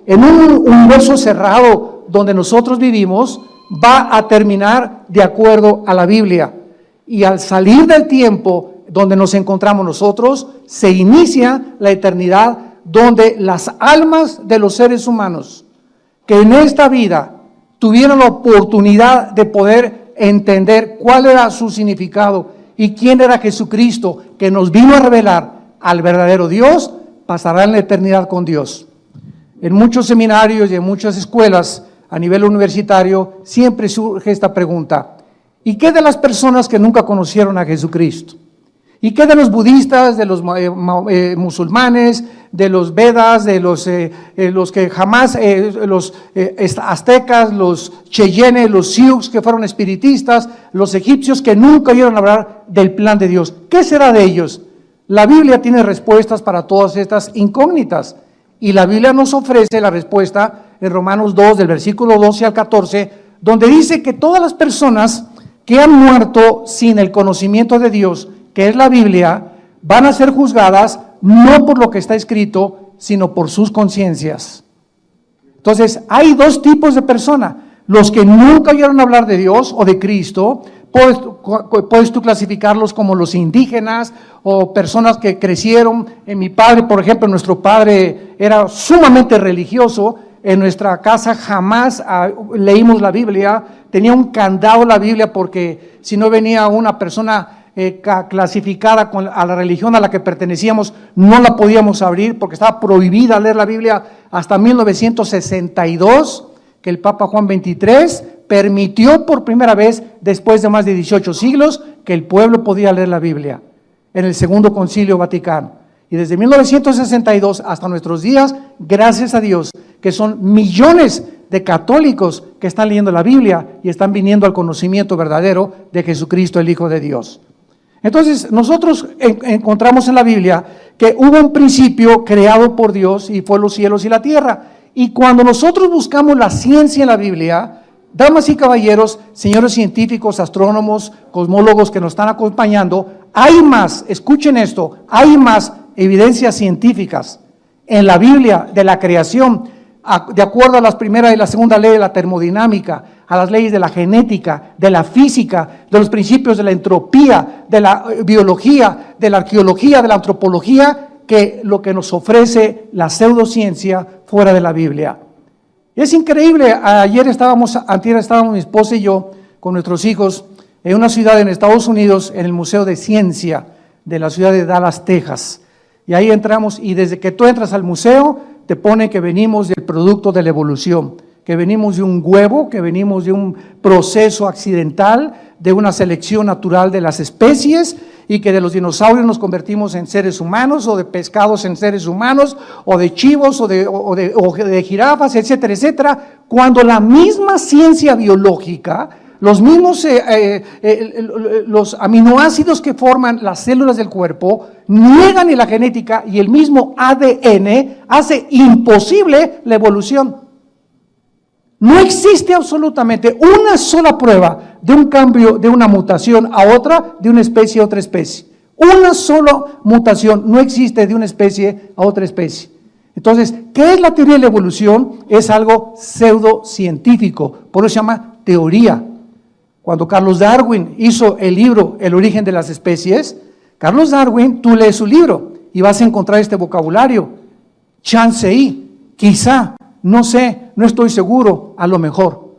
en un universo cerrado donde nosotros vivimos, va a terminar de acuerdo a la Biblia. Y al salir del tiempo donde nos encontramos nosotros, se inicia la eternidad, donde las almas de los seres humanos que en esta vida tuvieron la oportunidad de poder entender cuál era su significado y quién era Jesucristo, que nos vino a revelar al verdadero Dios, pasarán la eternidad con Dios. En muchos seminarios y en muchas escuelas a nivel universitario siempre surge esta pregunta: ¿y qué de las personas que nunca conocieron a Jesucristo? ¿Y qué de los budistas, de los musulmanes, de los Vedas, de los que jamás, los aztecas, los cheyennes, los sioux que fueron espiritistas, los egipcios que nunca oyeron hablar del plan de Dios? ¿Qué será de ellos? La Biblia tiene respuestas para todas estas incógnitas, y la Biblia nos ofrece la respuesta en Romanos 2, del versículo 12 al 14, donde dice que todas las personas que han muerto sin el conocimiento de Dios, que es la Biblia, van a ser juzgadas no por lo que está escrito, sino por sus conciencias. Entonces, hay dos tipos de personas: los que nunca oyeron hablar de Dios o de Cristo. Puedes tú clasificarlos como los indígenas o personas que crecieron. En mi padre, por ejemplo, nuestro padre era sumamente religioso. En nuestra casa jamás leímos la Biblia. Tenía un candado la Biblia, porque si no venía una persona clasificada a la religión a la que pertenecíamos, no la podíamos abrir, porque estaba prohibida leer la Biblia hasta 1962, que el Papa Juan XXIII permitió por primera vez, después de más de 18 siglos, que el pueblo podía leer la Biblia, en el Segundo Concilio Vaticano. Y desde 1962 hasta nuestros días, gracias a Dios, que son millones de católicos que están leyendo la Biblia y están viniendo al conocimiento verdadero de Jesucristo, el Hijo de Dios. Entonces, nosotros encontramos en la Biblia que hubo un principio creado por Dios y fue los cielos y la tierra. Y cuando nosotros buscamos la ciencia en la Biblia, damas y caballeros, señores científicos, astrónomos, cosmólogos que nos están acompañando, hay más, escuchen esto, hay más evidencias científicas en la Biblia de la creación, de acuerdo a las primera y la segunda ley de la termodinámica, a las leyes de la genética, de la física, de los principios de la entropía, de la biología, de la arqueología, de la antropología, que lo que nos ofrece la pseudociencia fuera de la Biblia. Es increíble. Antier estábamos mi esposa y yo con nuestros hijos en una ciudad en Estados Unidos, en el Museo de Ciencia de la ciudad de Dallas, Texas. Y ahí entramos, y desde que tú entras al museo, te pone que venimos del producto de la evolución, que venimos de un huevo, que venimos de un proceso accidental, de una selección natural de las especies, y que de los dinosaurios nos convertimos en seres humanos, o de pescados en seres humanos, o de chivos, o de jirafas, etcétera, etcétera, cuando la misma ciencia biológica, los mismos los aminoácidos que forman las células del cuerpo niegan, y la genética y el mismo ADN hace imposible la evolución. No existe absolutamente una sola prueba de un cambio, de una mutación a otra, de una especie a otra especie. Una sola mutación no existe de una especie a otra especie. Entonces, ¿qué es la teoría de la evolución? Es algo pseudocientífico, por eso se llama teoría. Cuando Carlos Darwin hizo el libro El origen de las especies, Carlos Darwin, tú lees su libro y vas a encontrar este vocabulario: chance y, quizá, no sé, no estoy seguro, a lo mejor.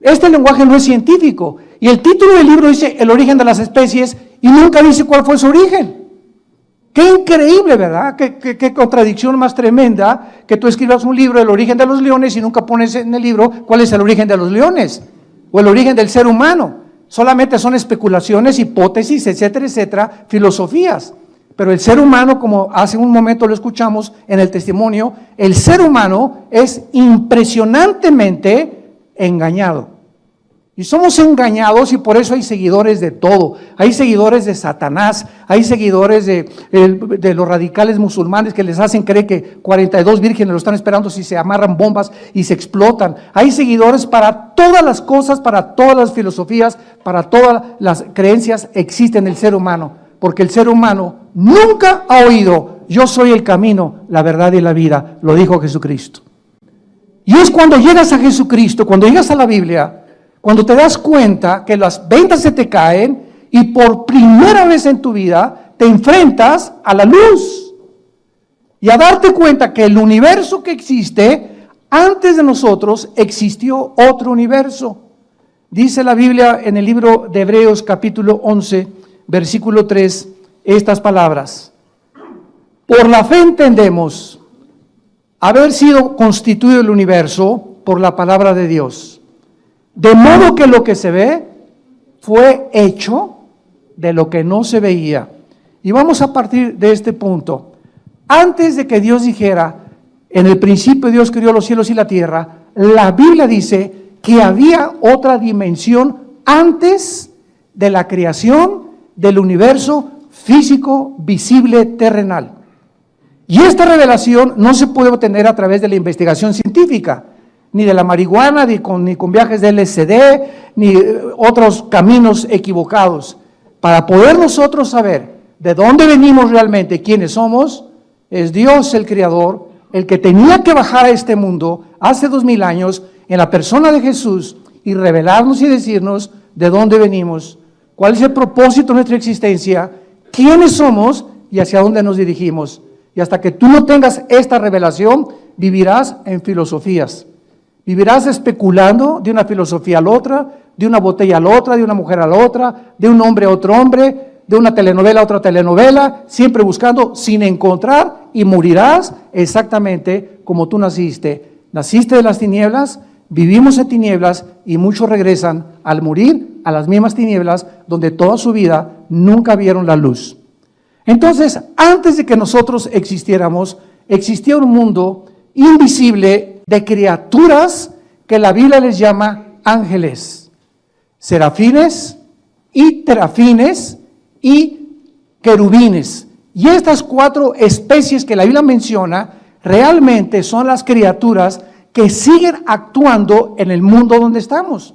Este lenguaje no es científico, y el título del libro dice El origen de las especies y nunca dice cuál fue su origen. Qué increíble, ¿verdad? Qué contradicción más tremenda, que tú escribas un libro, El origen de los leones, y nunca pones en el libro cuál es el origen de los leones o el origen del ser humano. Solamente son especulaciones, hipótesis, etcétera, etcétera, filosofías. Pero el ser humano, como hace un momento lo escuchamos en el testimonio, el ser humano es impresionantemente engañado. Y somos engañados, y por eso hay seguidores de todo. Hay seguidores de Satanás, hay seguidores de los radicales musulmanes que les hacen creer que 42 vírgenes lo están esperando si se amarran bombas y se explotan. Hay seguidores para todas las cosas, para todas las filosofías, para todas las creencias existen en el ser humano. Porque el ser humano nunca ha oído: yo soy el camino, la verdad y la vida. Lo dijo Jesucristo. Y es cuando llegas a Jesucristo, cuando llegas a la Biblia, cuando te das cuenta que las ventas se te caen y por primera vez en tu vida te enfrentas a la luz y a darte cuenta que el universo que existe, antes de nosotros existió otro universo. Dice la Biblia en el libro de Hebreos capítulo 11, versículo 3, estas palabras: por la fe entendemos haber sido constituido el universo por la palabra de Dios, de modo que lo que se ve fue hecho de lo que no se veía. Y vamos a partir de este punto. Antes de que Dios dijera, en el principio Dios creó los cielos y la tierra, la Biblia dice que había otra dimensión antes de la creación del universo físico, visible, terrenal. Y esta revelación no se puede obtener a través de la investigación científica, ni de la marihuana, ni con viajes de LSD, ni otros caminos equivocados. Para poder nosotros saber de dónde venimos realmente, quiénes somos, es Dios el Creador, el que tenía que bajar a este mundo hace 2000 años en la persona de Jesús y revelarnos y decirnos de dónde venimos, cuál es el propósito de nuestra existencia, quiénes somos y hacia dónde nos dirigimos. Y hasta que tú no tengas esta revelación, vivirás en filosofías. Vivirás especulando de una filosofía a la otra, de una botella a la otra, de una mujer a la otra, de un hombre a otro hombre, de una telenovela a otra telenovela, siempre buscando sin encontrar, y morirás exactamente como tú naciste. Naciste de las tinieblas, vivimos en tinieblas y muchos regresan al morir a las mismas tinieblas donde toda su vida nunca vieron la luz. Entonces, antes de que nosotros existiéramos, existía un mundo invisible de criaturas que la Biblia les llama ángeles, serafines y terafines y querubines. Y estas 4 especies que la Biblia menciona realmente son las criaturas que siguen actuando en el mundo donde estamos.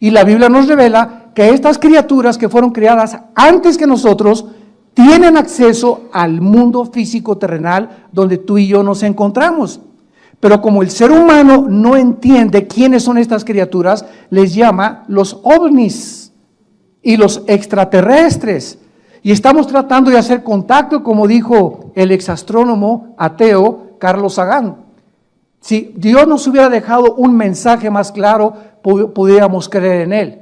Y la Biblia nos revela que estas criaturas que fueron creadas antes que nosotros tienen acceso al mundo físico terrenal donde tú y yo nos encontramos. Pero como el ser humano no entiende quiénes son estas criaturas, les llama los ovnis y los extraterrestres. Y estamos tratando de hacer contacto, como dijo el exastrónomo ateo Carlos Sagan. Si Dios nos hubiera dejado un mensaje más claro, pudiéramos creer en él.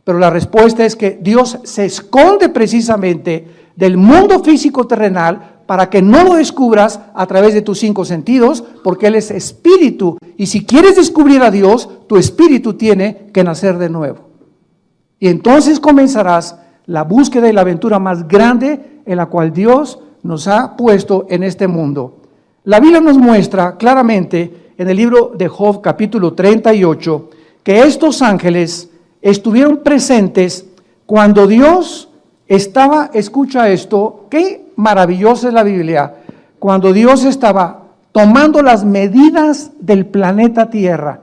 Pero la respuesta es que Dios se esconde precisamente del mundo físico terrenal para que no lo descubras a través de tus 5 sentidos, porque Él es espíritu. Y si quieres descubrir a Dios, tu espíritu tiene que nacer de nuevo. Y entonces comenzarás la búsqueda y la aventura más grande en la cual Dios nos ha puesto en este mundo. La Biblia nos muestra claramente en el libro de Job, capítulo 38, que estos ángeles estuvieron presentes cuando Dios estaba, escucha esto, qué maravillosa es la Biblia, cuando Dios estaba tomando las medidas del planeta Tierra,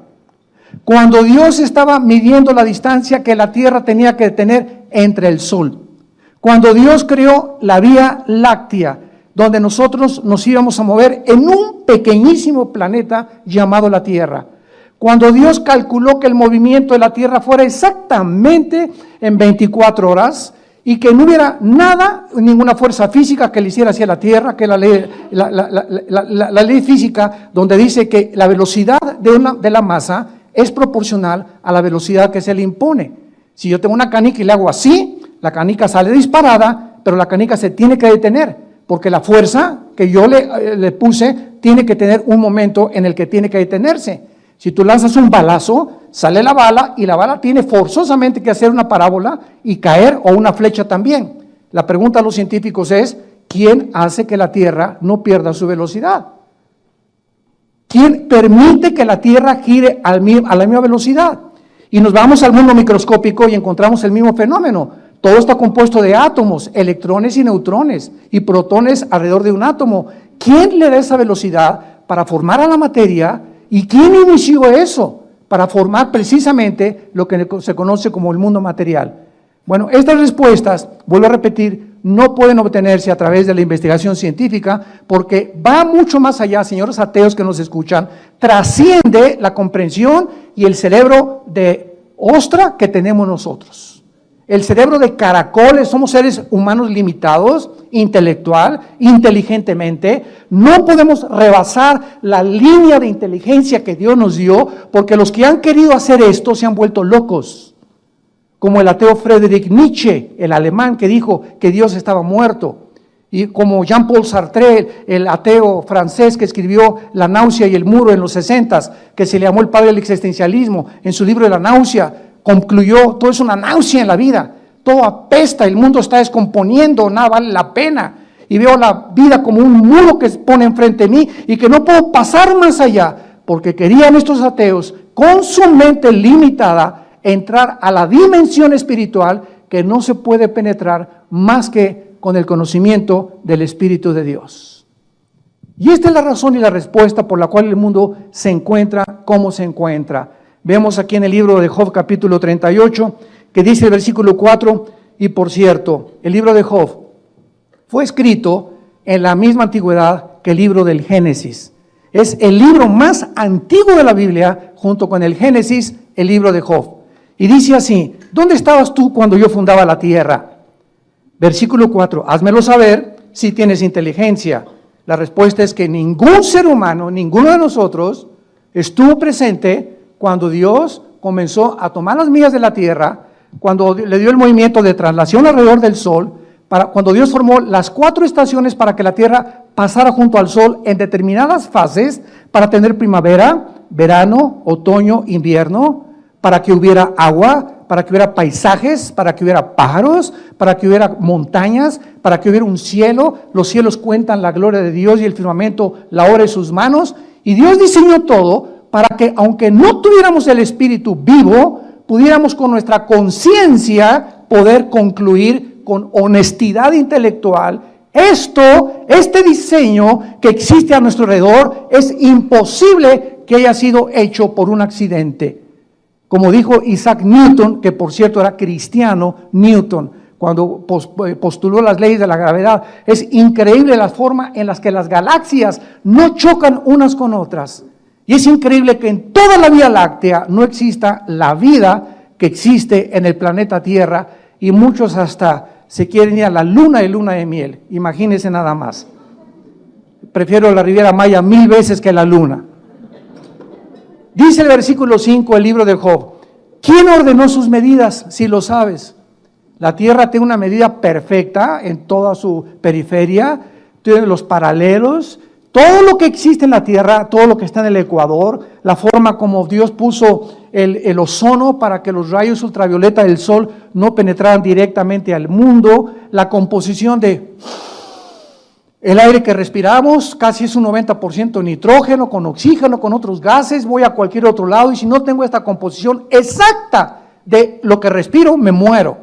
cuando Dios estaba midiendo la distancia que la Tierra tenía que tener entre el Sol, cuando Dios creó la Vía Láctea, donde nosotros nos íbamos a mover en un pequeñísimo planeta llamado la Tierra, cuando Dios calculó que el movimiento de la Tierra fuera exactamente en 24 horas, y que no hubiera nada, ninguna fuerza física que le hiciera hacia la Tierra, que la ley física, donde dice que la velocidad de la masa es proporcional a la velocidad que se le impone. Si yo tengo una canica y le hago así, la canica sale disparada, pero la canica se tiene que detener, porque la fuerza que yo le puse tiene que tener un momento en el que tiene que detenerse. Si tú lanzas un balazo, sale la bala y la bala tiene forzosamente que hacer una parábola y caer, o una flecha también. La pregunta a los científicos es, ¿quién hace que la Tierra no pierda su velocidad? ¿Quién permite que la Tierra gire a la misma velocidad? Y nos vamos al mundo microscópico y encontramos el mismo fenómeno. Todo está compuesto de átomos, electrones y neutrones, y protones alrededor de un átomo. ¿Quién le da esa velocidad para formar a la materia? ¿Y quién inició eso? Para formar precisamente lo que se conoce como el mundo material. Bueno, estas respuestas, vuelvo a repetir, no pueden obtenerse a través de la investigación científica porque va mucho más allá, señores ateos que nos escuchan, trasciende la comprensión y el cerebro de ostra que tenemos nosotros. El cerebro de caracoles, somos seres humanos limitados, intelectual, inteligentemente. No podemos rebasar la línea de inteligencia que Dios nos dio, porque los que han querido hacer esto se han vuelto locos. Como el ateo Friedrich Nietzsche, el alemán, que dijo que Dios estaba muerto. Y como Jean-Paul Sartre, el ateo francés que escribió La náusea y el muro en los 60s, que se le llamó el padre del existencialismo, en su libro de La náusea, concluyó, todo es una náusea en la vida, todo apesta, el mundo está descomponiendo, nada vale la pena, y veo la vida como un muro que se pone enfrente de mí y que no puedo pasar más allá, porque querían estos ateos, con su mente limitada, entrar a la dimensión espiritual que no se puede penetrar más que con el conocimiento del Espíritu de Dios. Y esta es la razón y la respuesta por la cual el mundo se encuentra como se encuentra. Vemos aquí en el libro de Job capítulo 38, que dice el versículo 4, y por cierto, el libro de Job fue escrito en la misma antigüedad que el libro del Génesis. Es el libro más antiguo de la Biblia, junto con el Génesis, el libro de Job. Y dice así, ¿dónde estabas tú cuando yo fundaba la tierra? Versículo 4, házmelo saber si tienes inteligencia. La respuesta es que ningún ser humano, ninguno de nosotros, estuvo presente cuando Dios comenzó a tomar las millas de la tierra, cuando le dio el movimiento de traslación alrededor del sol, cuando Dios formó las 4 estaciones para que la tierra pasara junto al sol en determinadas fases, para tener primavera, verano, otoño, invierno, para que hubiera agua, para que hubiera paisajes, para que hubiera pájaros, para que hubiera montañas, para que hubiera un cielo. Los cielos cuentan la gloria de Dios y el firmamento la obra de sus manos. Y Dios diseñó todo para que, aunque no tuviéramos el Espíritu vivo, pudiéramos con nuestra conciencia poder concluir con honestidad intelectual, este diseño que existe a nuestro alrededor es imposible que haya sido hecho por un accidente. Como dijo Isaac Newton, que por cierto era cristiano, Newton, cuando postuló las leyes de la gravedad, es increíble la forma en la que las galaxias no chocan unas con otras. Y es increíble que en toda la Vía Láctea no exista la vida que existe en el planeta Tierra, y muchos hasta se quieren ir a la luna y luna de miel. Imagínense nada más. Prefiero la Riviera Maya 1000 veces que la luna. Dice el versículo 5 del libro de Job, ¿quién ordenó sus medidas, si lo sabes? La tierra tiene una medida perfecta en toda su periferia, tiene los paralelos, todo lo que existe en la tierra, todo lo que está en el ecuador, la forma como Dios puso el ozono para que los rayos ultravioleta del sol no penetraran directamente al mundo, la composición de el aire que respiramos, casi es un 90% nitrógeno, con oxígeno, con otros gases, voy a cualquier otro lado y si no tengo esta composición exacta de lo que respiro, me muero.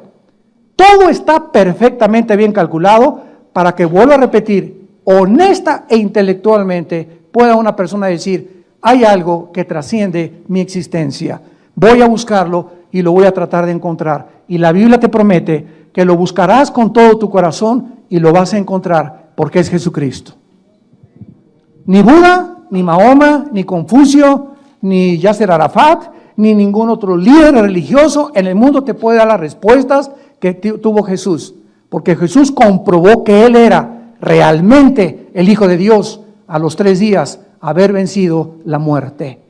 Todo está perfectamente bien calculado para que, vuelvo a repetir, honesta e intelectualmente pueda una persona decir, hay algo que trasciende mi existencia, voy a buscarlo y lo voy a tratar de encontrar. Y la Biblia te promete que lo buscarás con todo tu corazón y lo vas a encontrar, porque es Jesucristo. Ni Buda, ni Mahoma, ni Confucio, ni Yasser Arafat, ni ningún otro líder religioso en el mundo te puede dar las respuestas que tuvo Jesús, porque Jesús comprobó que Él era realmente el Hijo de Dios a los 3 días haber vencido la muerte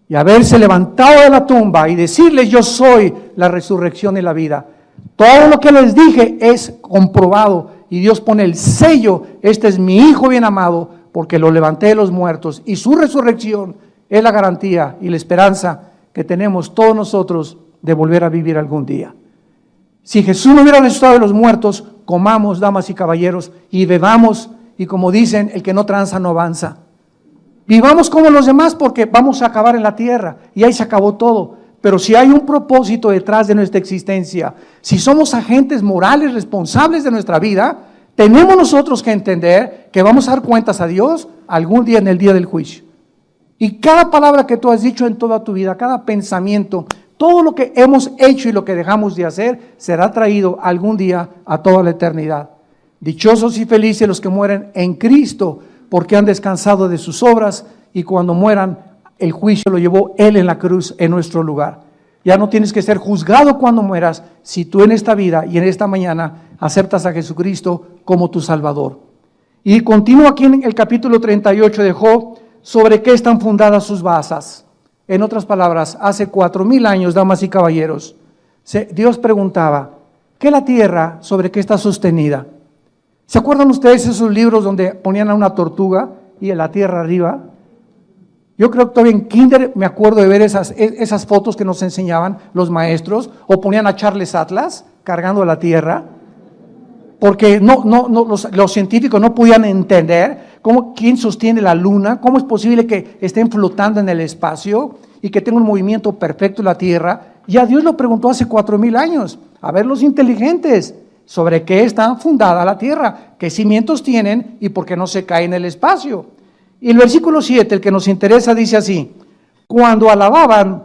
y haberse levantado de la tumba y decirles, yo soy la resurrección y la vida. Todo lo que les dije es comprobado y Dios pone el sello, este es mi Hijo bien amado, porque lo levanté de los muertos, y su resurrección es la garantía y la esperanza que tenemos todos nosotros de volver a vivir algún día. Si Jesús no hubiera resucitado de los muertos, comamos, damas y caballeros, y bebamos, y como dicen, el que no tranza no avanza. Vivamos como los demás porque vamos a acabar en la tierra, y ahí se acabó todo. Pero si hay un propósito detrás de nuestra existencia, si somos agentes morales responsables de nuestra vida, tenemos nosotros que entender que vamos a dar cuentas a Dios algún día en el día del juicio. Y cada palabra que tú has dicho en toda tu vida, cada pensamiento, todo lo que hemos hecho y lo que dejamos de hacer será traído algún día a toda la eternidad. Dichosos y felices los que mueren en Cristo, porque han descansado de sus obras, y cuando mueran, el juicio lo llevó Él en la cruz en nuestro lugar. Ya no tienes que ser juzgado cuando mueras, si tú en esta vida y en esta mañana aceptas a Jesucristo como tu Salvador. Y continúa aquí en el capítulo 38 de Job, sobre qué están fundadas sus basas. En otras palabras, hace 4000 años, damas y caballeros, Dios preguntaba, ¿qué la tierra sobre qué está sostenida? ¿Se acuerdan ustedes esos libros donde ponían a una tortuga y en la tierra arriba? Yo creo que todavía en kinder me acuerdo de ver esas fotos que nos enseñaban los maestros, o ponían a Charles Atlas cargando la tierra, porque los científicos no podían entender quién sostiene la luna, cómo es posible que estén flotando en el espacio y que tenga un movimiento perfecto la tierra. Ya Dios lo preguntó hace 4000 años. A ver, los inteligentes, ¿sobre qué está fundada la tierra? ¿Qué cimientos tienen y por qué no se cae en el espacio? Y el versículo 7, el que nos interesa, dice así: cuando alababan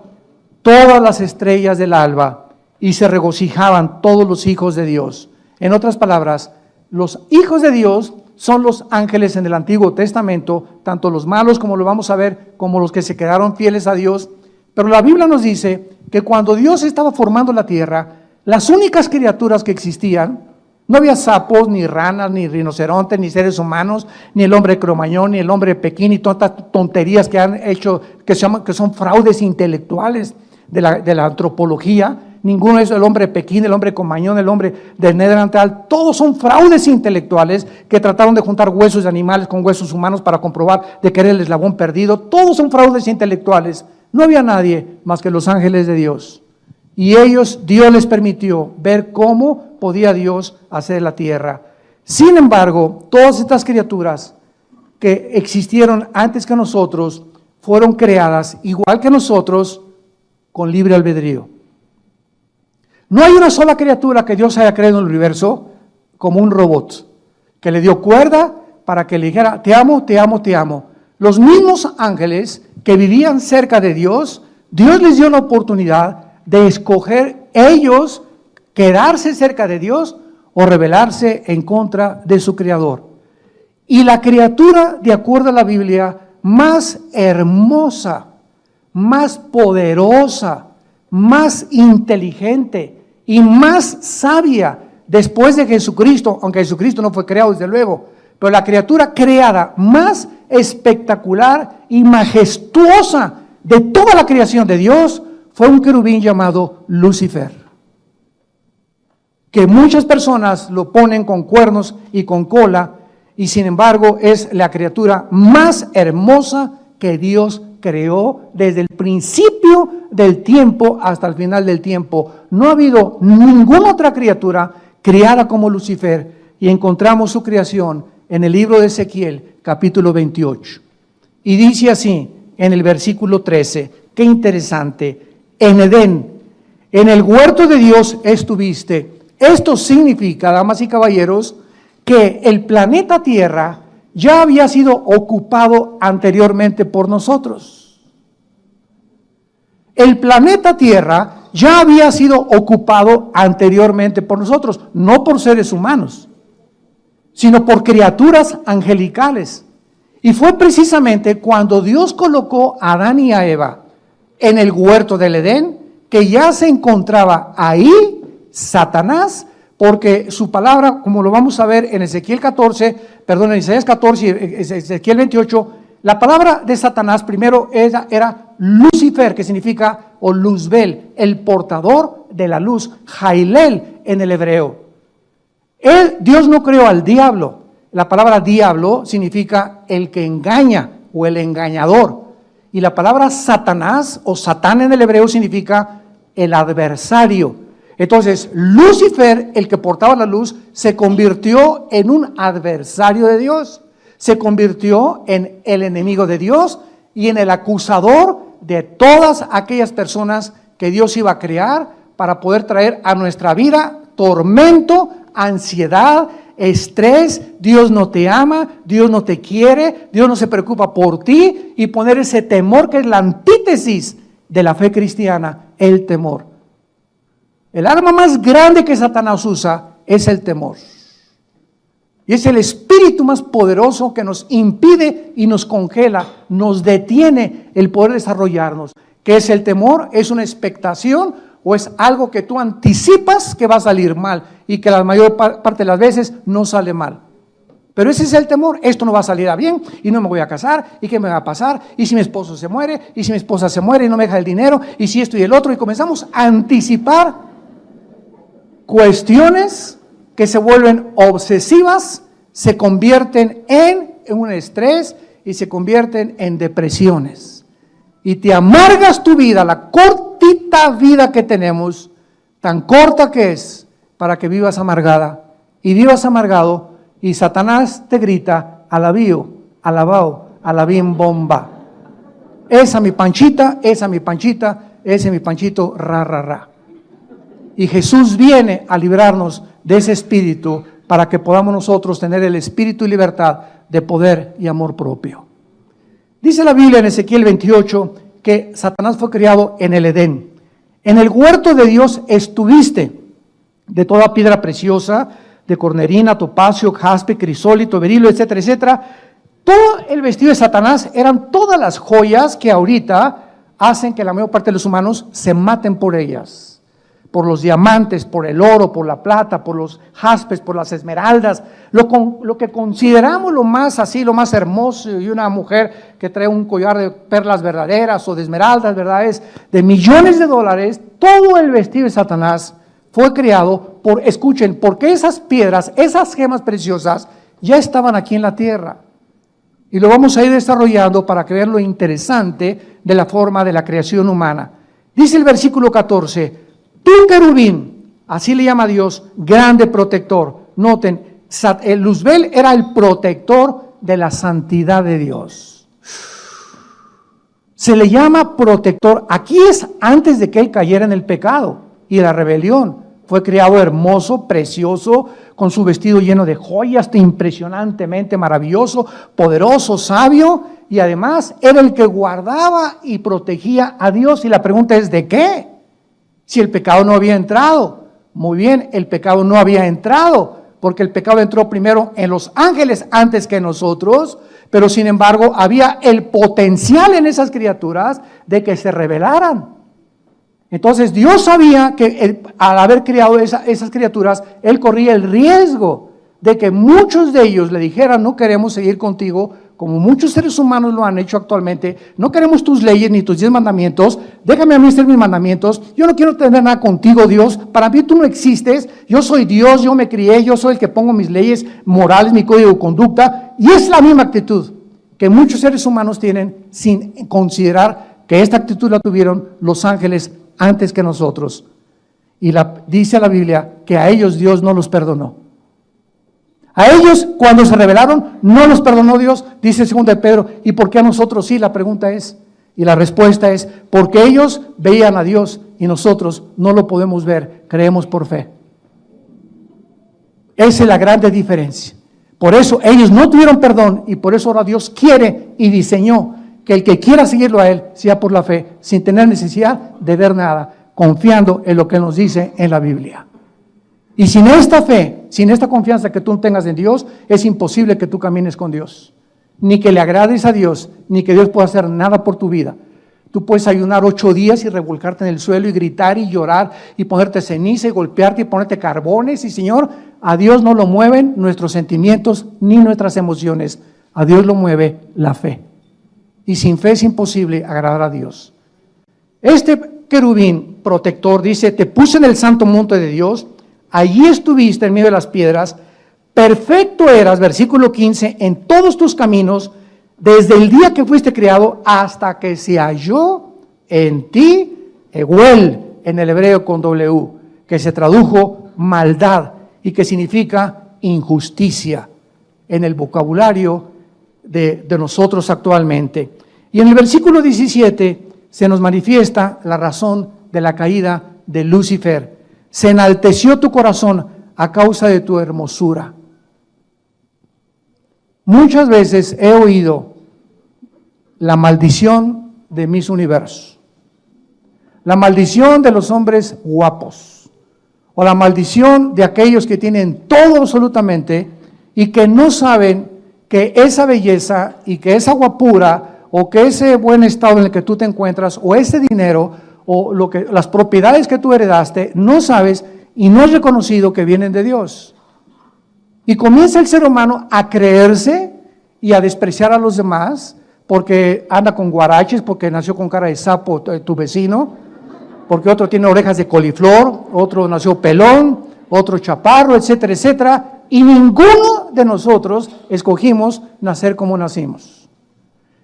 todas las estrellas del alba y se regocijaban todos los hijos de Dios. En otras palabras, los hijos de Dios son los ángeles en el Antiguo Testamento, tanto los malos, como lo vamos a ver, como los que se quedaron fieles a Dios. Pero la Biblia nos dice que cuando Dios estaba formando la tierra, las únicas criaturas que existían, no había sapos, ni ranas, ni rinocerontes, ni seres humanos, ni el hombre cromañón, ni el hombre Pekín, y tantas tonterías que han hecho, que son fraudes intelectuales de la antropología. Ninguno es el hombre Pekín, el hombre cromañón, el hombre del Neandertal. Todos son fraudes intelectuales que trataron de juntar huesos de animales con huesos humanos para comprobar de que era el eslabón perdido. Todos son fraudes intelectuales. No había nadie más que los ángeles de Dios. Y Dios les permitió ver cómo podía Dios hacer la tierra. Sin embargo, todas estas criaturas que existieron antes que nosotros fueron creadas igual que nosotros con libre albedrío. No hay una sola criatura que Dios haya creado en el universo como un robot, que le dio cuerda para que le dijera, te amo, te amo, te amo. Los mismos ángeles que vivían cerca de Dios, Dios les dio la oportunidad de escoger ellos quedarse cerca de Dios o rebelarse en contra de su Creador. Y la criatura, de acuerdo a la Biblia, más hermosa, más poderosa, más inteligente y más sabia después de Jesucristo, aunque Jesucristo no fue creado desde luego, pero la criatura creada más espectacular y majestuosa de toda la creación de Dios fue un querubín llamado Lucifer, que muchas personas lo ponen con cuernos y con cola, y sin embargo es la criatura más hermosa que Dios creó desde el principio del tiempo hasta el final del tiempo. No ha habido ninguna otra criatura creada como Lucifer, y encontramos su creación en el libro de Ezequiel, capítulo 28. Y dice así en el versículo 13, qué interesante: en Edén, en el huerto de Dios estuviste. Esto significa, damas y caballeros, que el planeta Tierra ya había sido ocupado anteriormente por nosotros. El planeta Tierra ya había sido ocupado anteriormente por nosotros, no por seres humanos, sino por criaturas angelicales. Y fue precisamente cuando Dios colocó a Adán y a Eva en el huerto del Edén que ya se encontraba ahí Satanás, porque su palabra, como lo vamos a ver en Isaías 14 y Ezequiel 28, la palabra de Satanás primero era Lucifer, que significa, o Luzbel, el portador de la luz, Jailel en el hebreo. Dios no creó al diablo. La palabra diablo significa el que engaña o el engañador. Y la palabra Satanás o Satán en el hebreo significa el adversario. Entonces, Lucifer, el que portaba la luz, se convirtió en un adversario de Dios. Se convirtió en el enemigo de Dios y en el acusador de todas aquellas personas que Dios iba a crear para poder traer a nuestra vida tormento, ansiedad, estrés. Dios no te ama, Dios no te quiere, Dios no se preocupa por ti, y poner ese temor que es la antítesis de la fe cristiana el temor. El arma más grande que Satanás usa es el temor. Y es el espíritu más poderoso que nos impide y nos congela, nos detiene el poder desarrollarnos. ¿Qué es el temor? ¿Es una expectación o es algo que tú anticipas que va a salir mal y que la mayor parte de las veces no sale mal? Pero ese es el temor. Esto no va a salir a bien y no me voy a casar y qué me va a pasar y si mi esposo se muere y si mi esposa se muere y no me deja el dinero y si esto y el otro, y comenzamos a anticipar cuestiones que se vuelven obsesivas, se convierten en un estrés y se convierten en depresiones. Y te amargas tu vida, la cortita vida que tenemos, tan corta que es, para que vivas amargada y vivas amargado, y Satanás te grita: alabío, alabao, alabín bomba. Esa mi panchita, esa mi panchita, ese mi panchito, ra, ra, ra. Y Jesús viene a librarnos de ese espíritu para que podamos nosotros tener el espíritu y libertad de poder y amor propio. Dice la Biblia en Ezequiel 28 que Satanás fue criado en el Edén. En el huerto de Dios estuviste, de toda piedra preciosa, de cornerina, topacio, jaspe, crisólito, berilo, etcétera, etcétera. Todo el vestido de Satanás eran todas las joyas que ahorita hacen que la mayor parte de los humanos se maten por ellas. Por los diamantes, por el oro, por la plata, por los jaspes, por las esmeraldas, lo que consideramos lo más así, lo más hermoso, y una mujer que trae un collar de perlas verdaderas o de esmeraldas, ¿verdad? Es de millones de dólares. Todo el vestido de Satanás fue creado por, escuchen, porque esas piedras, esas gemas preciosas ya estaban aquí en la tierra. Y lo vamos a ir desarrollando para que vean lo interesante de la forma de la creación humana. Dice el versículo 14: tú, querubín, así le llama Dios, grande protector. Noten, Luzbel era el protector de la santidad de Dios. Se le llama protector. Aquí es antes de que él cayera en el pecado y la rebelión. Fue creado hermoso, precioso, con su vestido lleno de joyas, impresionantemente maravilloso, poderoso, sabio, y además era el que guardaba y protegía a Dios. Y la pregunta es, ¿de qué? Si el pecado no había entrado. Muy bien, el pecado no había entrado, porque el pecado entró primero en los ángeles antes que nosotros, pero sin embargo había el potencial en esas criaturas de que se rebelaran. Entonces Dios sabía que al haber creado esas criaturas, Él corría el riesgo de que muchos de ellos le dijeran: no queremos seguir contigo, como muchos seres humanos lo han hecho actualmente, no queremos tus leyes ni tus 10 mandamientos, déjame a mí hacer mis mandamientos, yo no quiero tener nada contigo, Dios, para mí tú no existes, yo soy Dios, yo me crié, yo soy el que pongo mis leyes morales, mi código de conducta, y es la misma actitud que muchos seres humanos tienen sin considerar que esta actitud la tuvieron los ángeles antes que nosotros. Y dice la Biblia que a ellos Dios no los perdonó. A ellos, cuando se rebelaron, no los perdonó Dios, dice 2 de Pedro. ¿Y por qué a nosotros sí? La pregunta es, y la respuesta es, porque ellos veían a Dios y nosotros no lo podemos ver, creemos por fe. Esa es la grande diferencia. Por eso ellos no tuvieron perdón y por eso ahora Dios quiere y diseñó que el que quiera seguirlo a Él sea por la fe, sin tener necesidad de ver nada, confiando en lo que nos dice en la Biblia. Y sin esta fe, sin esta confianza que tú tengas en Dios, es imposible que tú camines con Dios. Ni que le agrades a Dios, ni que Dios pueda hacer nada por tu vida. Tú puedes ayunar 8 días y revolcarte en el suelo y gritar y llorar y ponerte ceniza y golpearte y ponerte carbones. Y Señor, a Dios no lo mueven nuestros sentimientos ni nuestras emociones. A Dios lo mueve la fe. Y sin fe es imposible agradar a Dios. Este querubín protector dice: te puse en el santo monte de Dios, allí estuviste en medio de las piedras, perfecto eras, versículo 15, en todos tus caminos, desde el día que fuiste creado hasta que se halló en ti, Eguel, en el hebreo con W, que se tradujo maldad y que significa injusticia en el vocabulario de nosotros actualmente. Y en el versículo 17 se nos manifiesta la razón de la caída de Lucifer. Se enalteció tu corazón a causa de tu hermosura. Muchas veces he oído la maldición de Miss Universo, La maldición de los hombres guapos, o la maldición de aquellos que tienen todo absolutamente y que no saben que esa belleza y que esa guapura o que ese buen estado en el que tú te encuentras o ese dinero o las propiedades que tú heredaste, no sabes y no has reconocido que vienen de Dios. Y comienza el ser humano a creerse y a despreciar a los demás porque anda con guaraches, porque nació con cara de sapo tu vecino, porque otro tiene orejas de coliflor, otro nació pelón, otro chaparro, etcétera, etcétera. Y ninguno de nosotros escogimos nacer como nacimos.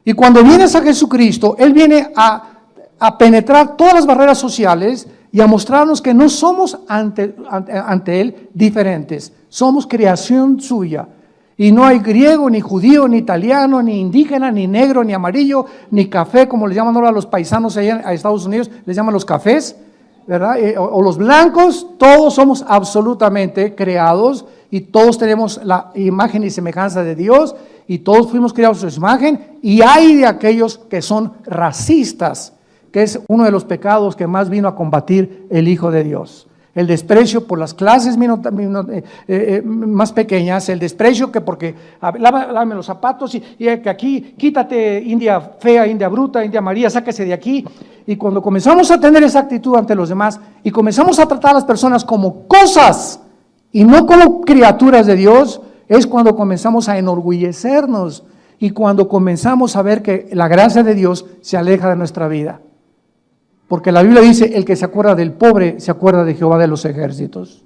Y cuando vienes a Jesucristo, Él viene a penetrar todas las barreras sociales y a mostrarnos que no somos ante Él diferentes. Somos creación suya. Y no hay griego, ni judío, ni italiano, ni indígena, ni negro, ni amarillo, ni café, como le llaman ahora los paisanos allá en Estados Unidos, les llaman los cafés, ¿verdad? O los blancos. Todos somos absolutamente creados y todos tenemos la imagen y semejanza de Dios y todos fuimos creados a su imagen. Y hay de aquellos que son racistas, que es uno de los pecados que más vino a combatir el Hijo de Dios. El desprecio por las clases más pequeñas, el desprecio que porque lávame los zapatos y que aquí quítate, India fea, India bruta, India María, sáquese de aquí. Y cuando comenzamos a tener esa actitud ante los demás y comenzamos a tratar a las personas como cosas y no como criaturas de Dios, es cuando comenzamos a enorgullecernos y cuando comenzamos a ver que la gracia de Dios se aleja de nuestra vida. Porque la Biblia dice, el que se acuerda del pobre, se acuerda de Jehová de los ejércitos.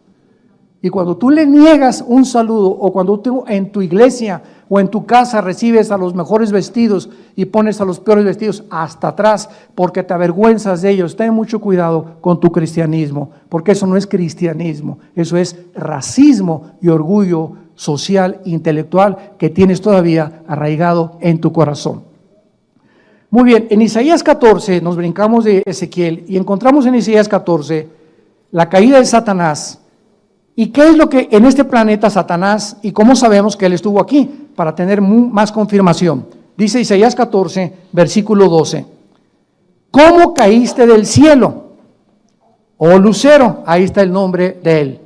Y cuando tú le niegas un saludo, o cuando tú en tu iglesia o en tu casa recibes a los mejores vestidos y pones a los peores vestidos hasta atrás, porque te avergüenzas de ellos, ten mucho cuidado con tu cristianismo, porque eso no es cristianismo, eso es racismo y orgullo social, intelectual, que tienes todavía arraigado en tu corazón. Muy bien, en Isaías 14 nos brincamos de Ezequiel y encontramos en Isaías 14 la caída de Satanás. ¿Y qué es lo que en este planeta Satanás, y cómo sabemos que él estuvo aquí? Para tener más confirmación. Dice Isaías 14, versículo 12. ¿Cómo caíste del cielo? Oh Lucero, ahí está el nombre de él.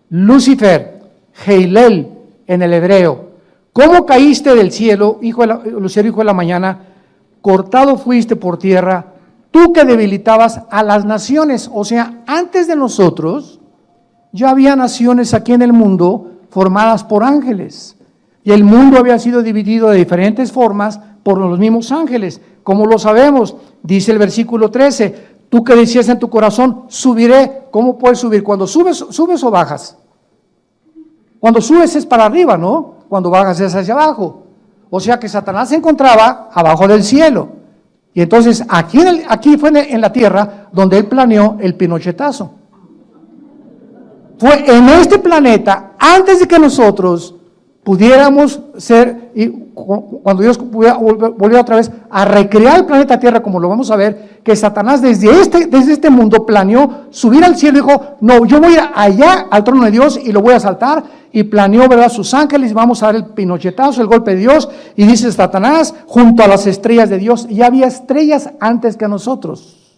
Lucifer, Heilel en el hebreo. ¿Cómo caíste del cielo, Lucero, hijo de la mañana? Cortado fuiste por tierra, tú que debilitabas a las naciones. O sea, antes de nosotros ya había naciones aquí en el mundo formadas por ángeles. Y el mundo había sido dividido de diferentes formas por los mismos ángeles. ¿Cómo lo sabemos? Dice el versículo 13, tú que decías en tu corazón, subiré. ¿Cómo puedes subir? Cuando subes o bajas. Cuando subes es para arriba, ¿no? Cuando bajas es hacia abajo. O sea que Satanás se encontraba abajo del cielo. Y entonces aquí fue en la tierra donde él planeó el pinochetazo. Fue en este planeta, antes de que nosotros pudiéramos ser, y cuando Dios volvió otra vez a recrear el planeta Tierra, como lo vamos a ver, que Satanás desde este mundo planeó subir al cielo y dijo, no, yo voy allá al trono de Dios y lo voy a asaltar, y planeó, ¿verdad?, sus ángeles, y vamos a dar el pinochetazo, el golpe de Dios, y dice Satanás, junto a las estrellas de Dios. Ya había estrellas antes que nosotros.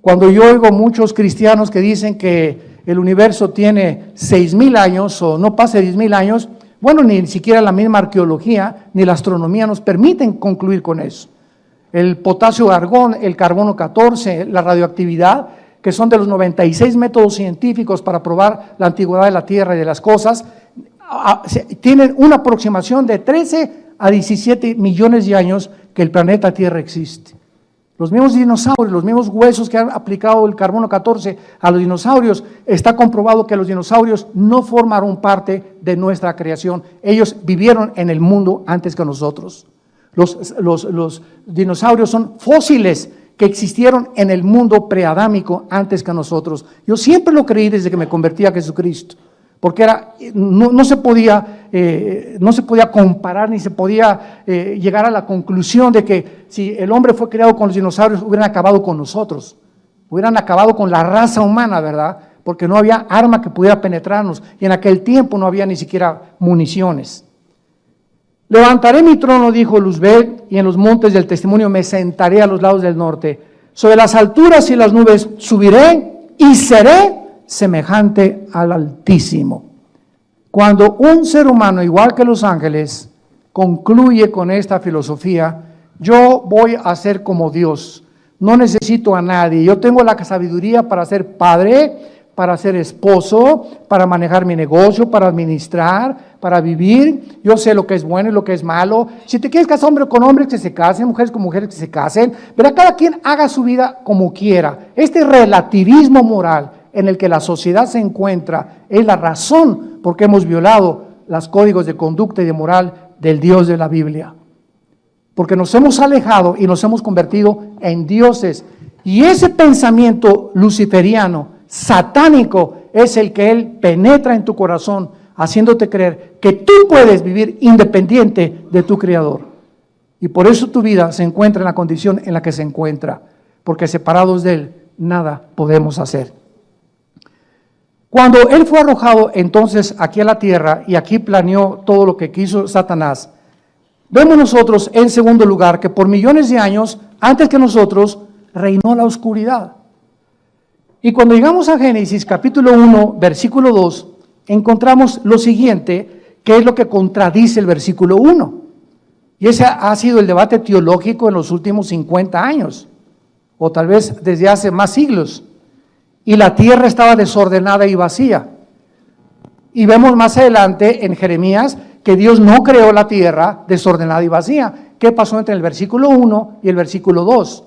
Cuando yo oigo muchos cristianos que dicen que el universo tiene 6,000 años o no pasa de 10,000 años, bueno, ni siquiera la misma arqueología ni la astronomía nos permiten concluir con eso. El potasio argón, el carbono 14, la radioactividad, que son de los 96 métodos científicos para probar la antigüedad de la Tierra y de las cosas, tienen una aproximación de 13 a 17 millones de años que el planeta Tierra existe. Los mismos dinosaurios, los mismos huesos que han aplicado el carbono 14 a los dinosaurios, está comprobado que los dinosaurios no formaron parte de nuestra creación. Ellos vivieron en el mundo antes que nosotros. Los dinosaurios son fósiles que existieron en el mundo preadámico antes que nosotros. Yo siempre lo creí desde que me convertí a Jesucristo, porque no se podía comparar ni se podía llegar a la conclusión de que si el hombre fue creado con los dinosaurios hubieran acabado con nosotros, hubieran acabado con la raza humana, ¿verdad? Porque no había arma que pudiera penetrarnos y en aquel tiempo no había ni siquiera municiones. Levantaré mi trono, dijo Luzbel, y en los montes del testimonio me sentaré a los lados del norte. Sobre las alturas y las nubes subiré y seré semejante al Altísimo. Cuando un ser humano, igual que los ángeles, concluye con esta filosofía, yo voy a ser como Dios, no necesito a nadie, yo tengo la sabiduría para ser padre, para ser esposo, para manejar mi negocio, para administrar, para vivir, yo sé lo que es bueno y lo que es malo. Si te quieres casar hombre con hombres, que se casen, mujeres con mujeres, que se casen, pero cada quien haga su vida como quiera. Este relativismo moral en el que la sociedad se encuentra es la razón por qué hemos violado los códigos de conducta y de moral del Dios de la Biblia. Porque nos hemos alejado y nos hemos convertido en dioses. Y ese pensamiento luciferiano, satánico, es el que él penetra en tu corazón, haciéndote creer que tú puedes vivir independiente de tu Creador. Y por eso tu vida se encuentra en la condición en la que se encuentra, porque separados de él, nada podemos hacer. Cuando él fue arrojado entonces aquí a la tierra, y aquí planeó todo lo que quiso Satanás, vemos nosotros en segundo lugar que por millones de años, antes que nosotros, reinó la oscuridad. Y cuando llegamos a Génesis capítulo 1, versículo 2, encontramos lo siguiente, que es lo que contradice el versículo 1. Y ese ha sido el debate teológico en los últimos 50 años, o tal vez desde hace más siglos. Y la tierra estaba desordenada y vacía. Y vemos más adelante en Jeremías que Dios no creó la tierra desordenada y vacía. ¿Qué pasó entre el versículo 1 y el versículo 2?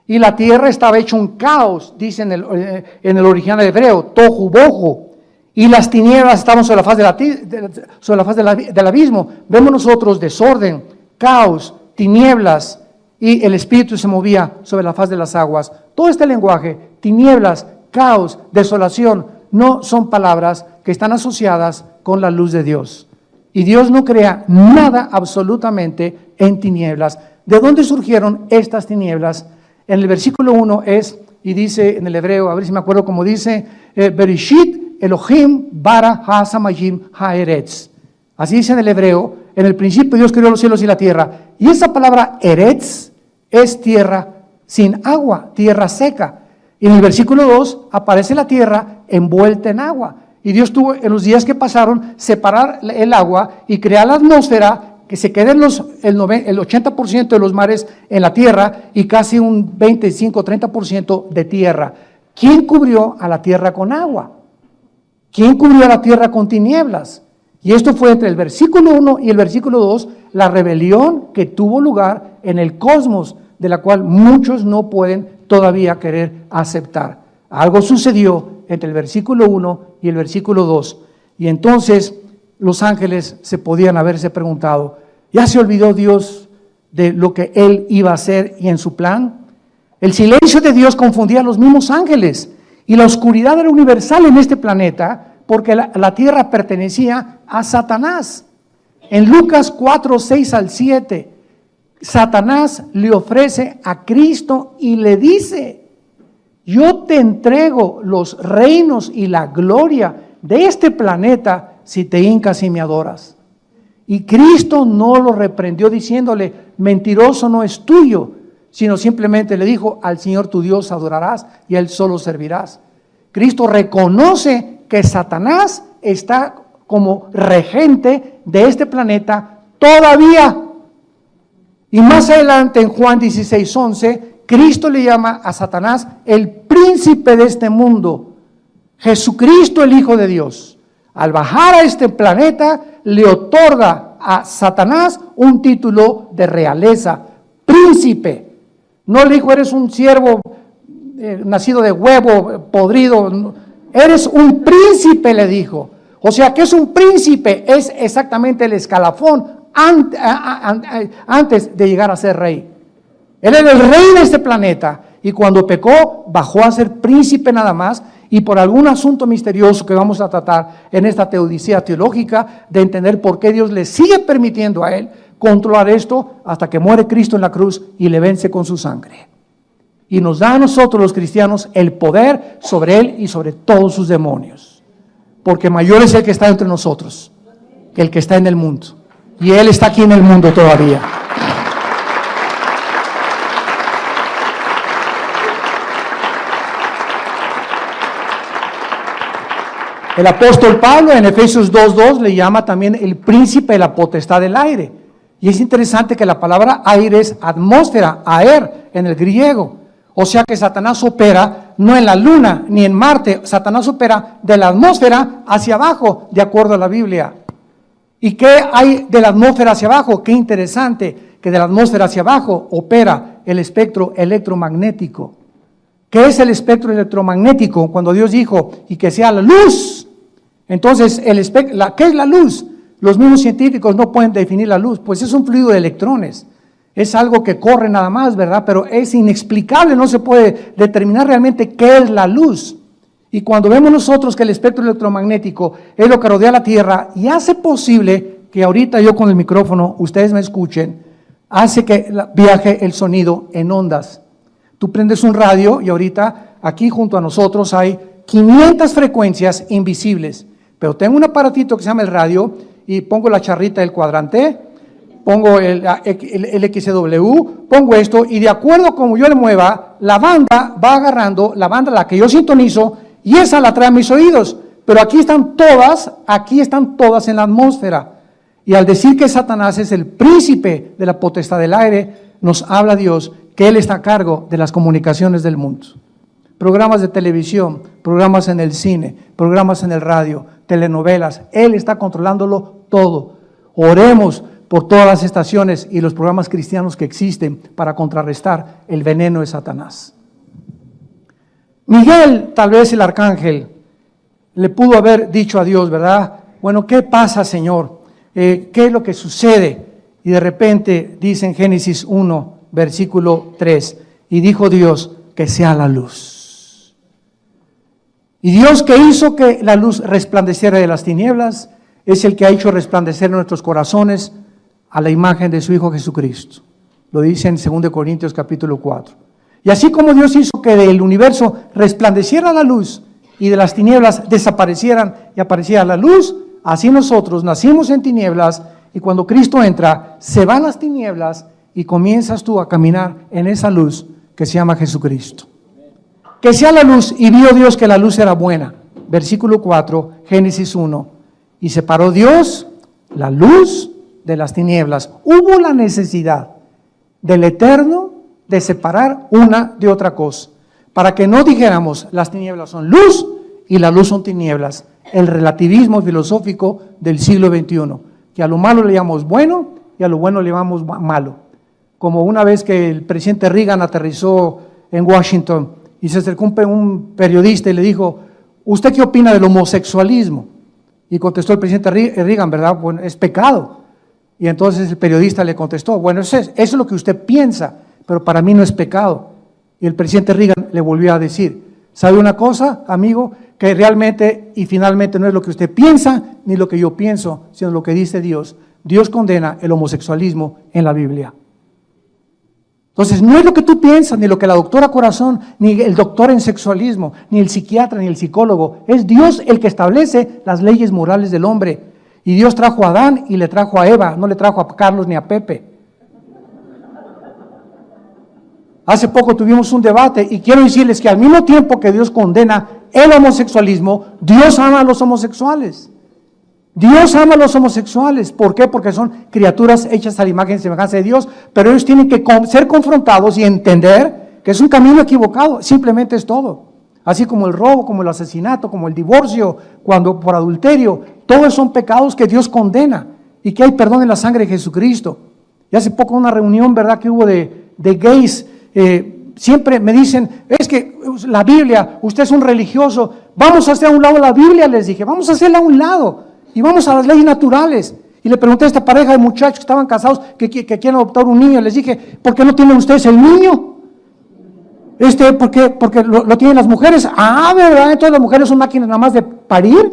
Y la tierra estaba hecha un caos, dice en el original hebreo, tohu bohu. Y las tinieblas estaban sobre la faz del abismo. Vemos nosotros desorden, caos, tinieblas, y el Espíritu se movía sobre la faz de las aguas. Todo este lenguaje, tinieblas, caos, desolación, no son palabras que están asociadas con la luz de Dios. Y Dios no crea nada absolutamente en tinieblas. ¿De dónde surgieron estas tinieblas? En el versículo 1 es, y dice en el hebreo, a ver si me acuerdo cómo dice, Bereshit Elohim bara ha-samayim ha-eretz. Así dice en el hebreo, en el principio Dios creó los cielos y la tierra. Y esa palabra eretz es tierra sin agua, tierra seca. Y en el versículo 2 aparece la tierra envuelta en agua. Y Dios tuvo en los días que pasaron separar el agua y crear la atmósfera, que se queden el 80% de los mares en la tierra y casi un 25-30% de tierra. ¿Quién cubrió a la tierra con agua? ¿Quién cubrió a la tierra con tinieblas? Y esto fue entre el versículo 1 y el versículo 2, la rebelión que tuvo lugar en el cosmos, de la cual muchos no pueden todavía querer aceptar. Algo sucedió entre el versículo 1 y el versículo 2. Y entonces los ángeles se podían haberse preguntado, ¿ya se olvidó Dios de lo que Él iba a hacer y en su plan? El silencio de Dios confundía a los mismos ángeles y la oscuridad era universal en este planeta porque la tierra pertenecía a Satanás. En Lucas 4, 6 al 7, Satanás le ofrece a Cristo y le dice, yo te entrego los reinos y la gloria de este planeta si te hincas y me adoras. Y Cristo no lo reprendió diciéndole, mentiroso no es tuyo, sino simplemente le dijo, al Señor tu Dios adorarás y a Él solo servirás. Cristo reconoce que Satanás está como regente de este planeta todavía. Y más adelante en Juan 16, 11, Cristo le llama a Satanás el príncipe de este mundo. Jesucristo, el Hijo de Dios, al bajar a este planeta, le otorga a Satanás un título de realeza, príncipe. No le dijo, eres un siervo nacido de huevo podrido. Eres un príncipe, le dijo. O sea, ¿qué es un príncipe? Es exactamente el escalafón antes de llegar a ser rey. Él era el rey de este planeta y cuando pecó bajó a ser príncipe nada más, y por algún asunto misterioso que vamos a tratar en esta teodicea teológica de entender por qué Dios le sigue permitiendo a él controlar esto hasta que muere Cristo en la cruz y le vence con su sangre. Y nos da a nosotros los cristianos el poder sobre él y sobre todos sus demonios. Porque mayor es el que está entre nosotros que el que está en el mundo. Y él está aquí en el mundo todavía. El apóstol Pablo en Efesios 2:2 le llama también el príncipe de la potestad del aire. Y es interesante que la palabra aire es atmósfera, aer en el griego. O sea que Satanás opera no en la luna ni en Marte, Satanás opera de la atmósfera hacia abajo, de acuerdo a la Biblia. ¿Y qué hay de la atmósfera hacia abajo? Qué interesante que de la atmósfera hacia abajo opera el espectro electromagnético. ¿Qué es el espectro electromagnético? Cuando Dios dijo, y que sea la luz. Entonces, ¿qué es la luz? Los mismos científicos no pueden definir la luz, pues es un fluido de electrones. Es algo que corre nada más, ¿verdad? Pero es inexplicable, no se puede determinar realmente qué es la luz. Y cuando vemos nosotros que el espectro electromagnético es lo que rodea la Tierra y hace posible que ahorita yo con el micrófono, ustedes me escuchen, hace que viaje el sonido en ondas. Tú prendes un radio y ahorita aquí junto a nosotros hay 500 frecuencias invisibles. Pero tengo un aparatito que se llama el radio y pongo la charrita del cuadrante, pongo el XW, pongo esto y de acuerdo como yo le mueva, la banda va agarrando, la banda a la que yo sintonizo y esa la trae a mis oídos. Pero aquí están todas en la atmósfera. Y al decir que Satanás es el príncipe de la potestad del aire, nos habla Dios que Él está a cargo de las comunicaciones del mundo. Programas de televisión, programas en el cine, programas en el radio, telenovelas, Él está controlándolo todo. Oremos por todas las estaciones y los programas cristianos que existen para contrarrestar el veneno de Satanás. Miguel, tal vez el arcángel, le pudo haber dicho a Dios, ¿verdad? Bueno, ¿qué pasa, Señor? ¿Qué es lo que sucede? Y de repente dice en Génesis 1, versículo 3, y dijo Dios, que sea la luz. Y Dios que hizo que la luz resplandeciera de las tinieblas, es el que ha hecho resplandecer en nuestros corazones a la imagen de su Hijo Jesucristo. Lo dice en 2 Corintios capítulo 4. Y así como Dios hizo que del universo resplandeciera la luz y de las tinieblas desaparecieran y apareciera la luz, así nosotros nacimos en tinieblas y cuando Cristo entra, se van las tinieblas y comienzas tú a caminar en esa luz que se llama Jesucristo. Que sea la luz, y vio Dios que la luz era buena. Versículo 4, Génesis 1. Y separó Dios la luz de las tinieblas. Hubo la necesidad del Eterno de separar una de otra cosa, para que no dijéramos las tinieblas son luz y la luz son tinieblas. El relativismo filosófico del siglo XXI, que a lo malo le llamamos bueno y a lo bueno le llamamos malo. Como una vez que el presidente Reagan aterrizó en Washington y se acercó un periodista y le dijo, ¿usted qué opina del homosexualismo? Y contestó el presidente Reagan, ¿verdad? Bueno, es pecado. Y entonces el periodista le contestó, bueno, eso es lo que usted piensa, pero para mí no es pecado. Y el presidente Reagan le volvió a decir, ¿sabe una cosa, amigo? Que realmente y finalmente no es lo que usted piensa ni lo que yo pienso, sino lo que dice Dios. Dios condena el homosexualismo en la Biblia. Entonces, no es lo que tú piensas, ni lo que la doctora Corazón, ni el doctor en sexualismo, ni el psiquiatra, ni el psicólogo. Es Dios el que establece las leyes morales del hombre. Y Dios trajo a Adán y le trajo a Eva, no le trajo a Carlos ni a Pepe. Hace poco tuvimos un debate y quiero decirles que al mismo tiempo que Dios condena el homosexualismo, Dios ama a los homosexuales. Dios ama a los homosexuales. ¿Por qué? Porque son criaturas hechas a la imagen y semejanza de Dios, pero ellos tienen que ser confrontados y entender que es un camino equivocado. Simplemente es todo. Así como el robo, como el asesinato, como el divorcio, cuando por adulterio, todos son pecados que Dios condena y que hay perdón en la sangre de Jesucristo. Y hace poco una reunión, ¿verdad?, que hubo de gays, siempre me dicen, es que la Biblia, usted es un religioso, vamos a hacer a un lado la Biblia, les dije, vamos a hacerla a un lado. Y vamos a las leyes naturales. Y le pregunté a esta pareja de muchachos que estaban casados que quieren adoptar un niño. Les dije, ¿por qué no tienen ustedes el niño? Porque lo tienen las mujeres. Ah, ¿verdad? Entonces las mujeres son máquinas nada más de parir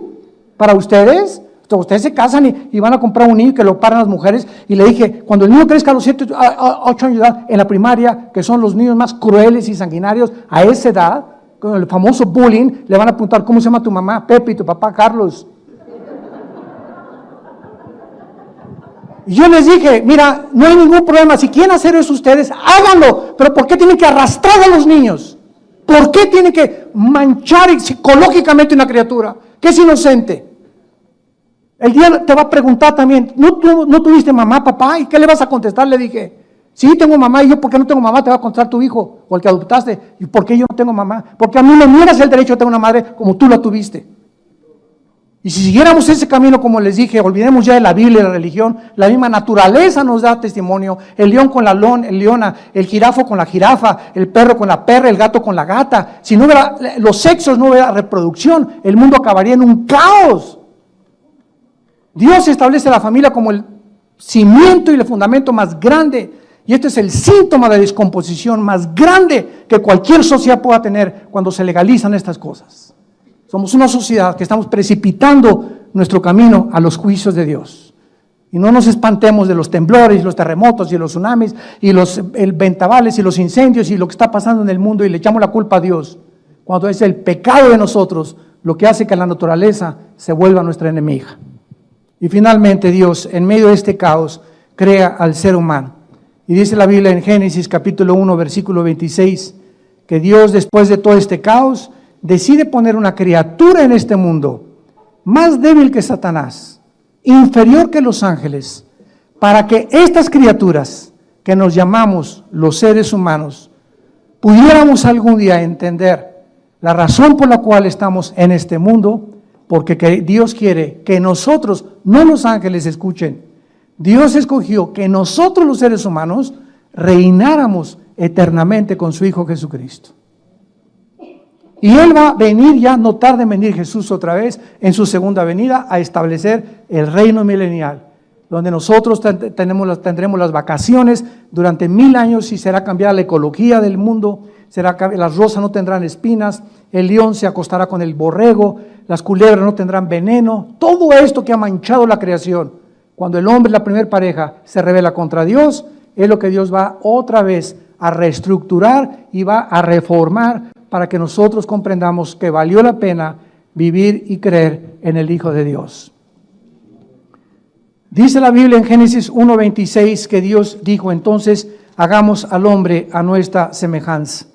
para ustedes. Entonces, ustedes se casan y van a comprar un niño que lo paran las mujeres. Y le dije, cuando el niño crezca a los 7, 8 años de edad en la primaria, que son los niños más crueles y sanguinarios a esa edad, con el famoso bullying, le van a preguntar, ¿cómo se llama tu mamá? Pepe, y tu papá Carlos. Y yo les dije, mira, no hay ningún problema, si quieren hacer eso ustedes, háganlo, pero ¿por qué tienen que arrastrar a los niños? ¿Por qué tienen que manchar psicológicamente una criatura? que es inocente. El día te va a preguntar también, ¿no tuviste mamá, papá? ¿Y qué le vas a contestar? Le dije, sí, tengo mamá. Y yo, ¿por qué no tengo mamá? Te va a contestar tu hijo o el que adoptaste. ¿Y por qué yo no tengo mamá? Porque a mí me niegas el derecho de tener una madre como tú la tuviste. Y si siguiéramos ese camino, como les dije, olvidemos ya de la Biblia y la religión, la misma naturaleza nos da testimonio, el león con la leona, el jirafo con la jirafa, el perro con la perra, el gato con la gata. Si no hubiera los sexos, no hubiera reproducción, el mundo acabaría en un caos. Dios establece la familia como el cimiento y el fundamento más grande, y este es el síntoma de descomposición más grande que cualquier sociedad pueda tener cuando se legalizan estas cosas. Somos una sociedad que estamos precipitando nuestro camino a los juicios de Dios. Y no nos espantemos de los temblores, los terremotos y los tsunamis y los ventavales y los incendios y lo que está pasando en el mundo y le echamos la culpa a Dios, cuando es el pecado de nosotros lo que hace que la naturaleza se vuelva nuestra enemiga. Y finalmente Dios, en medio de este caos, crea al ser humano. Y dice la Biblia en Génesis capítulo 1, versículo 26, que Dios, después de todo este caos, decide poner una criatura en este mundo, más débil que Satanás, inferior que los ángeles, para que estas criaturas, que nos llamamos los seres humanos, pudiéramos algún día entender la razón por la cual estamos en este mundo, porque Dios quiere que nosotros, no los ángeles, escuchen, Dios escogió que nosotros los seres humanos reináramos eternamente con su Hijo Jesucristo. Y Él va a venir ya, no tarde en venir Jesús otra vez en su segunda venida a establecer el reino milenial, donde nosotros tendremos las vacaciones durante 1000 años y será cambiada la ecología del mundo, las rosas no tendrán espinas, el león se acostará con el borrego, las culebras no tendrán veneno, todo esto que ha manchado la creación, cuando el hombre, la primera pareja, se rebela contra Dios, es lo que Dios va otra vez a reestructurar y va a reformar para que nosotros comprendamos que valió la pena vivir y creer en el Hijo de Dios. Dice la Biblia en Génesis 1:26 que Dios dijo, entonces hagamos al hombre a nuestra semejanza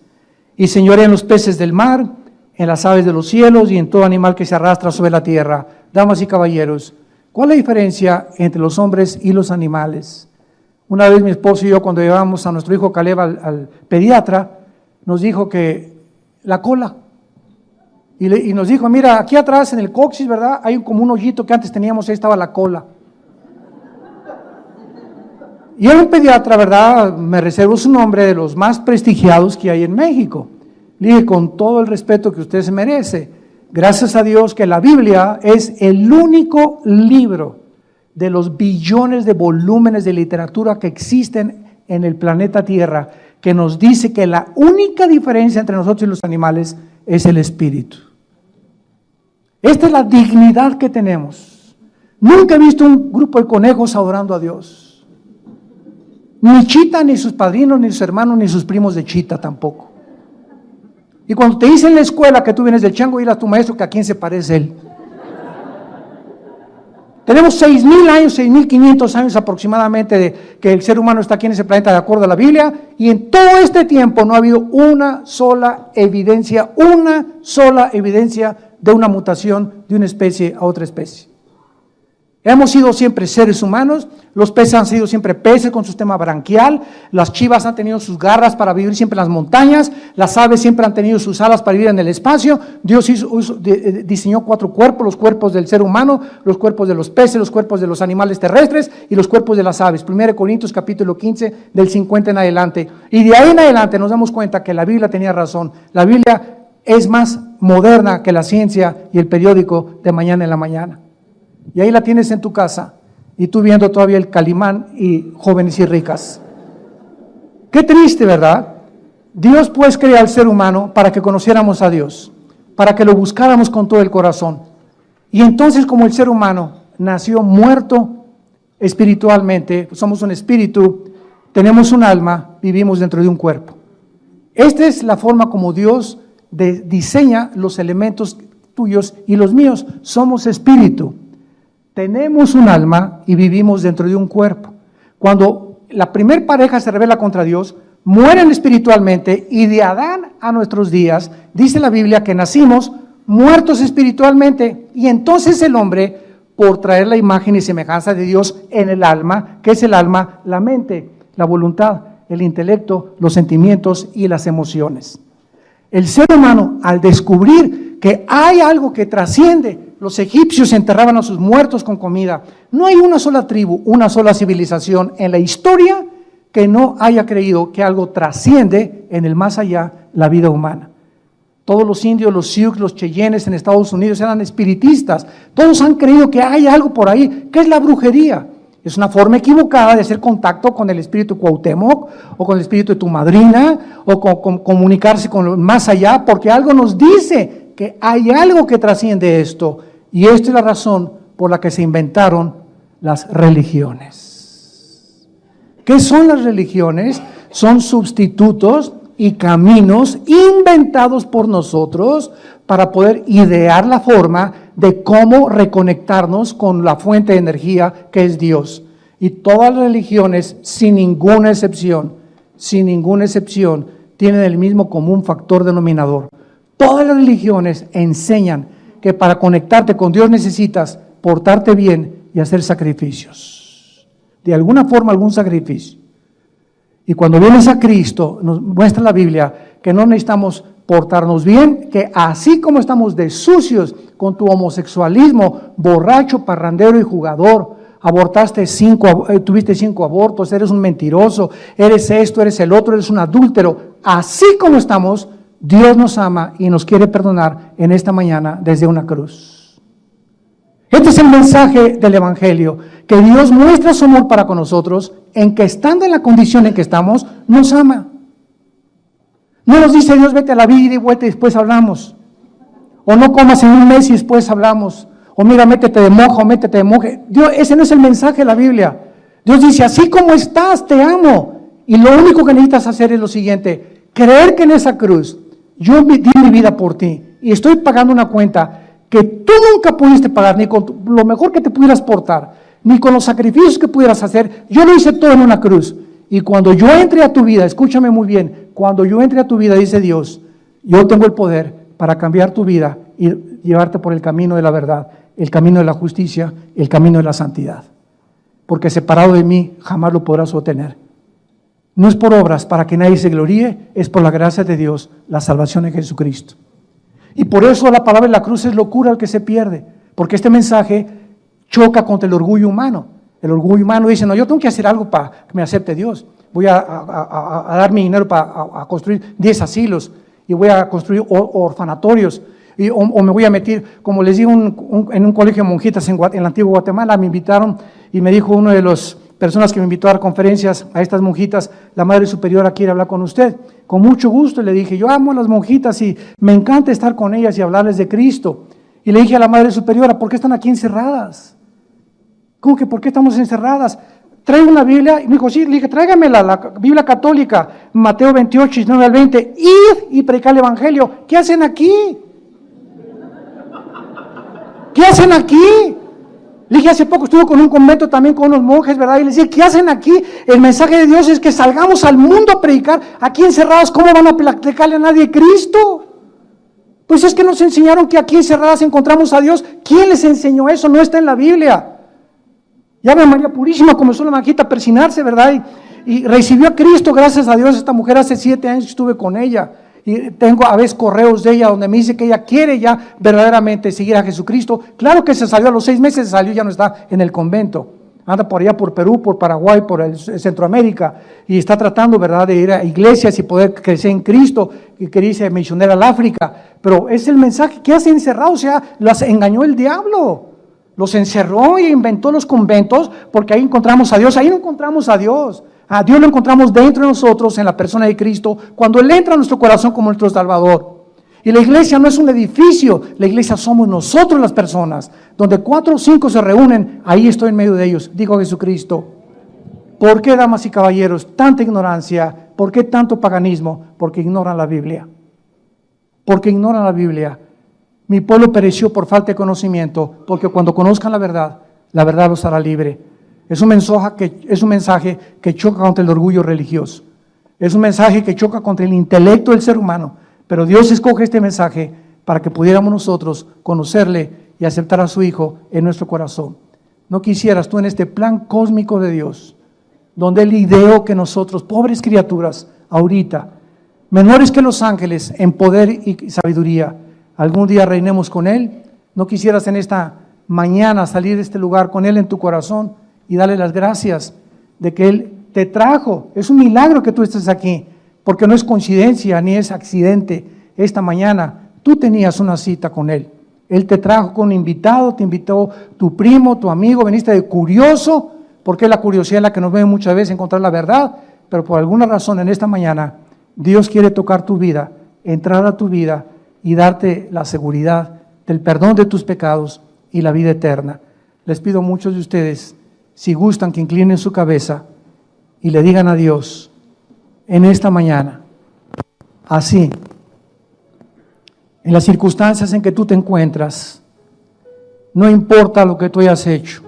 y señoree en los peces del mar, en las aves de los cielos y en todo animal que se arrastra sobre la tierra. Damas y caballeros, ¿cuál es la diferencia entre los hombres y los animales? Una vez mi esposo y yo, cuando llevábamos a nuestro hijo Caleb al pediatra, nos dijo que la cola, y nos dijo, mira, aquí atrás en el coxis, ¿verdad? Hay como un hoyito que antes teníamos, ahí estaba la cola. Y era un pediatra, ¿verdad? Me reservo su nombre, de los más prestigiados que hay en México. Le dije, con todo el respeto que usted se merece, gracias a Dios que la Biblia es el único libro de los billones de volúmenes de literatura que existen en el planeta Tierra, que nos dice que la única diferencia entre nosotros y los animales es el espíritu. Esta es la dignidad que tenemos. Nunca he visto un grupo de conejos adorando a Dios. Ni Chita, ni sus padrinos, ni sus hermanos, ni sus primos de Chita tampoco. Y cuando te dicen en la escuela que tú vienes del chango, ir a tu maestro, que a quién se parece él. Tenemos 6,000 años, 6,500 años aproximadamente de que el ser humano está aquí en ese planeta de acuerdo a la Biblia, y en todo este tiempo no ha habido una sola evidencia de una mutación de una especie a otra especie. Hemos sido siempre seres humanos, los peces han sido siempre peces con su sistema branquial, las chivas han tenido sus garras para vivir siempre en las montañas, las aves siempre han tenido sus alas para vivir en el espacio. Dios diseñó 4 cuerpos, los cuerpos del ser humano, los cuerpos de los peces, los cuerpos de los animales terrestres y los cuerpos de las aves. 1 Corintios capítulo 15 del 50 en adelante. Y de ahí en adelante nos damos cuenta que la Biblia tenía razón. La Biblia es más moderna que la ciencia y el periódico de mañana en la mañana. Y ahí la tienes en tu casa, y tú viendo todavía el Calimán y Jóvenes y Ricas. Qué triste, ¿verdad? Dios pues creó al ser humano para que conociéramos a Dios, para que lo buscáramos con todo el corazón. Y entonces, como el ser humano nació muerto espiritualmente, somos un espíritu, tenemos un alma, vivimos dentro de un cuerpo. Esta es la forma como Dios diseña los elementos tuyos y los míos. Somos espíritu. Tenemos un alma y vivimos dentro de un cuerpo. Cuando la primer pareja se rebela contra Dios, mueren espiritualmente, y de Adán a nuestros días, dice la Biblia que nacimos muertos espiritualmente. Y entonces el hombre, por traer la imagen y semejanza de Dios en el alma, ¿qué es el alma? La mente, la voluntad, el intelecto, los sentimientos y las emociones. El ser humano, al descubrir que hay algo que trasciende, los egipcios enterraban a sus muertos con comida. No hay una sola tribu, una sola civilización en la historia que no haya creído que algo trasciende en el más allá la vida humana. Todos los indios, los Sioux, los Cheyennes en Estados Unidos eran espiritistas. Todos han creído que hay algo por ahí. ¿Qué es la brujería? Es una forma equivocada de hacer contacto con el espíritu Cuauhtémoc o con el espíritu de tu madrina o con comunicarse con lo más allá, porque algo nos dice que hay algo que trasciende esto. Y esta es la razón por la que se inventaron las religiones. ¿Qué son las religiones? Son sustitutos y caminos inventados por nosotros para poder idear la forma de cómo reconectarnos con la fuente de energía que es Dios. Y todas las religiones, sin ninguna excepción, tienen el mismo común factor denominador. Todas las religiones enseñan que para conectarte con Dios necesitas portarte bien y hacer sacrificios. De alguna forma, algún sacrificio. Y cuando vienes a Cristo, nos muestra la Biblia que no necesitamos portarnos bien, que así como estamos de sucios con tu homosexualismo, borracho, parrandero y jugador, tuviste 5 abortos, eres un mentiroso, eres esto, eres el otro, eres un adúltero, así como estamos, Dios nos ama y nos quiere perdonar en esta mañana desde una cruz. Este es el mensaje del Evangelio, que Dios muestra su amor para con nosotros, en que estando en la condición en que estamos, nos ama. No nos dice Dios, vete a la vida y vuelta y después hablamos. O no comas en un mes y después hablamos. O mira, métete de monja o métete de monje. Dios, ese no es el mensaje de la Biblia. Dios dice, así como estás, te amo. Y lo único que necesitas hacer es lo siguiente, creer que en esa cruz yo di mi vida por ti y estoy pagando una cuenta que tú nunca pudiste pagar, ni con lo mejor que te pudieras portar, ni con los sacrificios que pudieras hacer. Yo lo hice todo en una cruz. Y cuando yo entre a tu vida, escúchame muy bien, cuando yo entre a tu vida, dice Dios, yo tengo el poder para cambiar tu vida y llevarte por el camino de la verdad, el camino de la justicia, el camino de la santidad. Porque separado de mí jamás lo podrás obtener. No es por obras para que nadie se gloríe, es por la gracia de Dios, la salvación en Jesucristo. Y por eso la palabra de la cruz es locura al que se pierde, porque este mensaje choca contra el orgullo humano. El orgullo humano dice, no, yo tengo que hacer algo para que me acepte Dios. Voy a dar mi dinero para construir 10 asilos y voy a construir orfanatorios. O me voy a meter, como les digo, en un colegio de monjitas en la antigua Guatemala, me invitaron y me dijo uno de las personas que me invitó a dar conferencias a estas monjitas, la Madre Superiora quiere hablar con usted. Con mucho gusto le dije, yo amo a las monjitas y me encanta estar con ellas y hablarles de Cristo. Y le dije a la Madre Superiora, ¿por qué están aquí encerradas? ¿Cómo que por qué estamos encerradas? Traigo una Biblia, y me dijo, sí, le dije, tráigamela, la Biblia católica, Mateo 28, 19 al 20, id y predicar el Evangelio. ¿Qué hacen aquí? ¿Qué hacen aquí? Le dije, hace poco estuve con un convento también con unos monjes, ¿verdad? Y les dije, ¿qué hacen aquí? El mensaje de Dios es que salgamos al mundo a predicar. Aquí encerrados, ¿cómo van a predicarle a nadie Cristo? Pues es que nos enseñaron que aquí encerradas encontramos a Dios. ¿Quién les enseñó eso? No está en la Biblia. Ya ve María Purísima comenzó la maquita a persinarse, ¿verdad? Y recibió a Cristo, gracias a Dios. Esta mujer hace 7 años que estuve con ella. Y tengo a veces correos de ella donde me dice que ella quiere ya verdaderamente seguir a Jesucristo. Claro que se salió a los 6 meses, se salió, ya no está en el convento. Anda por allá, por Perú, por Paraguay, por Centroamérica. Y está tratando, ¿verdad?, de ir a iglesias y poder crecer en Cristo. Y que dice misionera al África. Pero es el mensaje que hace encerrado, o sea, las engañó el diablo. Los encerró y inventó los conventos porque ahí encontramos a Dios. Ahí no encontramos a Dios. A Dios lo encontramos dentro de nosotros, en la persona de Cristo, cuando Él entra a nuestro corazón como nuestro Salvador. Y la iglesia no es un edificio, la iglesia somos nosotros las personas. Donde 4 o 5 se reúnen, ahí estoy en medio de ellos, dijo Jesucristo. ¿Por qué, damas y caballeros, tanta ignorancia? ¿Por qué tanto paganismo? Porque ignoran la Biblia. Porque ignoran la Biblia. Mi pueblo pereció por falta de conocimiento, porque cuando conozcan la verdad los hará libre. Es un mensaje que choca contra el orgullo religioso. Es un mensaje que choca contra el intelecto del ser humano. Pero Dios escoge este mensaje para que pudiéramos nosotros conocerle y aceptar a su Hijo en nuestro corazón. ¿No quisieras tú en este plan cósmico de Dios, donde Él ideó que nosotros, pobres criaturas, ahorita, menores que los ángeles en poder y sabiduría, algún día reinemos con Él? ¿No quisieras en esta mañana salir de este lugar con Él en tu corazón y darle las gracias de que Él te trajo? Es un milagro que tú estés aquí, porque no es coincidencia ni es accidente. Esta mañana tú tenías una cita con Él. Él te trajo con un invitado, te invitó tu primo, tu amigo, veniste de curioso, porque la curiosidad es la que nos ve muchas veces encontrar la verdad, pero por alguna razón en esta mañana Dios quiere tocar tu vida, entrar a tu vida y darte la seguridad del perdón de tus pecados y la vida eterna. Les pido a muchos de ustedes, si gustan, que inclinen su cabeza y le digan a Dios en esta mañana, así, en las circunstancias en que tú te encuentras, no importa lo que tú hayas hecho,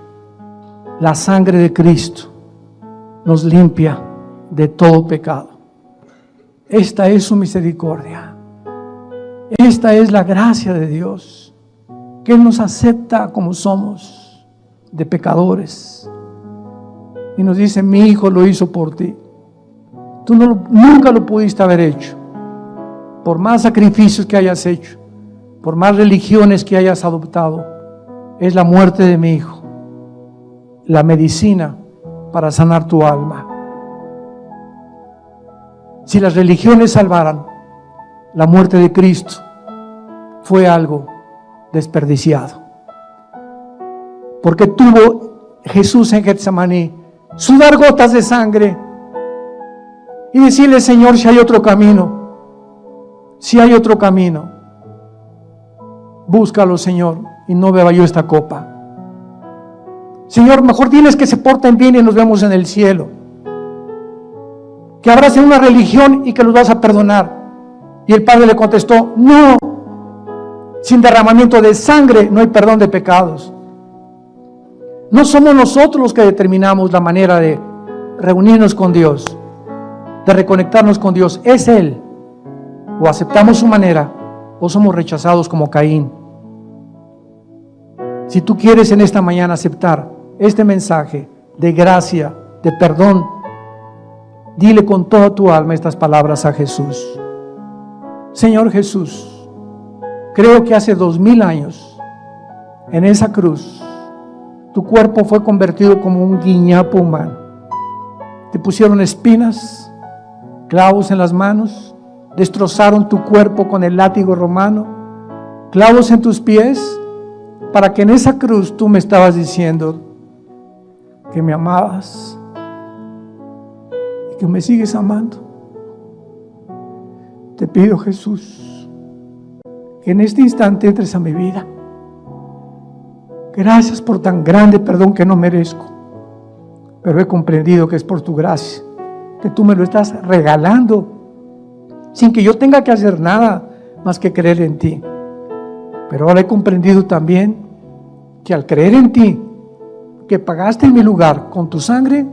la sangre de Cristo nos limpia de todo pecado. Esta es su misericordia. Esta es la gracia de Dios, que Él nos acepta como somos, de pecadores. Y nos dice, mi Hijo lo hizo por ti. Tú nunca lo pudiste haber hecho. Por más sacrificios que hayas hecho, por más religiones que hayas adoptado, es la muerte de mi Hijo, la medicina para sanar tu alma. Si las religiones salvaran, la muerte de Cristo fue algo desperdiciado. Porque tuvo Jesús en Getsemaní sudar gotas de sangre y decirle, Señor, si hay otro camino, si hay otro camino, búscalo, Señor, y no beba yo esta copa. Señor, mejor diles que se porten bien y nos vemos en el cielo. Que abracen una religión y que los vas a perdonar. Y el Padre le contestó, no, sin derramamiento de sangre no hay perdón de pecados. No somos nosotros los que determinamos la manera de reunirnos con Dios, de reconectarnos con Dios. Es Él. O aceptamos su manera o somos rechazados como Caín. Si tú quieres en esta mañana aceptar este mensaje de gracia, de perdón, dile con toda tu alma estas palabras a Jesús. Señor Jesús, creo que hace 2000 años en esa cruz tu cuerpo fue convertido como un guiñapo humano. Te pusieron espinas, clavos en las manos, destrozaron tu cuerpo con el látigo romano, clavos en tus pies, para que en esa cruz tú me estabas diciendo que me amabas y que me sigues amando. Te pido, Jesús, que en este instante entres a mi vida. Gracias por tan grande perdón que no merezco, pero he comprendido que es por tu gracia, que tú me lo estás regalando, sin que yo tenga que hacer nada más que creer en ti. Pero ahora he comprendido también que al creer en ti, que pagaste en mi lugar con tu sangre,